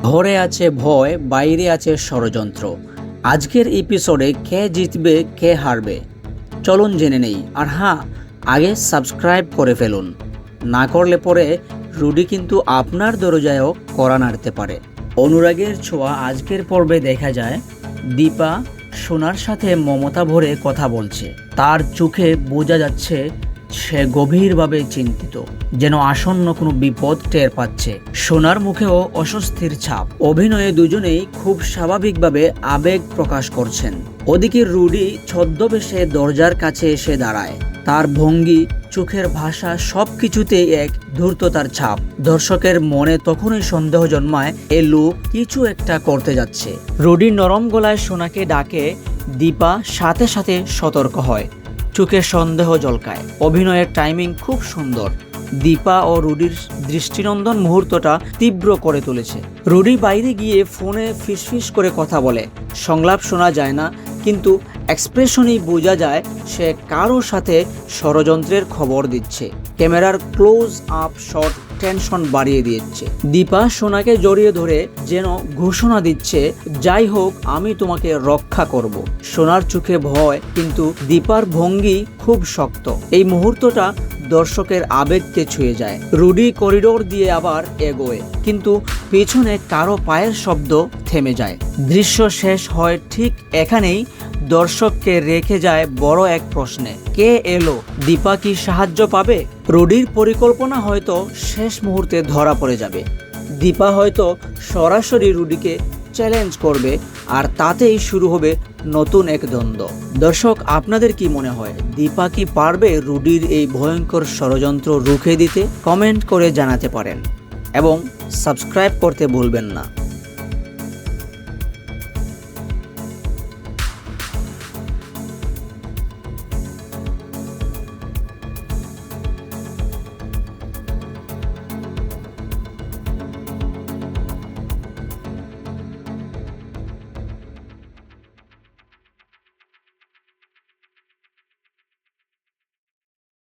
ঘরে আছে ভয়, বাইরে আছে ষড়যন্ত্র। আজকের এপিসোডে কে জিতবে কে হারবে চলুন জেনে নেই। আর হ্যাঁ, আগে সাবস্ক্রাইব করে ফেলুন, না করলে পরে রুডি কিন্তু আপনার দরজায়ও কড়া নাড়তে পারে। অনুরাগের ছোঁয়া আজকের পর্বে দেখা যায় দীপা সোনার সাথে মমতা ভরে কথা বলছে। তার চোখে বোঝা যাচ্ছে সে গভীরভাবে চিন্তিত, যেন আসন্ন কোনো বিপদ টের পাচ্ছে। সোনার মুখেও অস্বস্তির ছাপ। অভিনয়ে দুজনেই খুব স্বাভাবিকভাবে আবেগ প্রকাশ করছেন। ওদিকে রুডি ছদ্মবেশে দরজার কাছে এসে দাঁড়ায়। তার ভঙ্গি, চোখের ভাষা সবকিছুতেই এক ধূর্ততার ছাপ। দর্শকের মনে তখনই সন্দেহ জন্মায়, এ লোক কিছু একটা করতে যাচ্ছে। রুডি নরম গলায় সোনাকে ডাকে। দীপা সাথে সাথে সতর্ক হয়, চোখে সন্দেহ ঝলকায়। অভিনয়ের টাইমিং খুব সুন্দর। দীপা ও রুডির দৃষ্টিনন্দন মুহূর্তটা তীব্র করে তুলেছে। রুডি বাইরে গিয়ে ফোনে ফিসফিস করে কথা বলে। সংলাপ শোনা যায় না, কিন্তু এক্সপ্রেশনই বোঝা যায় সে কারোর সাথে ষড়যন্ত্রের খবর দিচ্ছে। ক্যামেরার ক্লোজ আপ শট টেনশন বাড়িয়ে দিচ্ছে। দীপা সোনাকে জড়িয়ে ধরে যেন ঘোষণা দিচ্ছে, যাই হোক আমি তোমাকে রক্ষা করব। সোনার চোখে ভয়, কিন্তু দীপার ভঙ্গি খুব শক্ত। এই মুহূর্তটা দর্শকের আবেগকে ছুঁয়ে যায়। রুডি করিডোর দিয়ে আবার এগোয়, কিন্তু পেছনে কারো পায়ের শব্দ থেমে যায়। দৃশ্য শেষ হয় ঠিক এখানেই। দর্শককে রেখে যায় বড় এক প্রশ্নে, কে এলো? দীপা কি সাহায্য পাবে? রুডির পরিকল্পনা হয়তো শেষ মুহূর্তে ধরা পড়ে যাবে। দীপা হয়তো সরাসরি রুডিকে চ্যালেঞ্জ করবে, আর তাতেই শুরু হবে নতুন এক দ্বন্দ্ব। দর্শক, আপনাদের কি মনে হয়, দীপা কি পারবে রুডির এই ভয়ঙ্কর ষড়যন্ত্র রুখে দিতে? কমেন্ট করে জানাতে পারেন এবং সাবস্ক্রাইব করতে ভুলবেন না।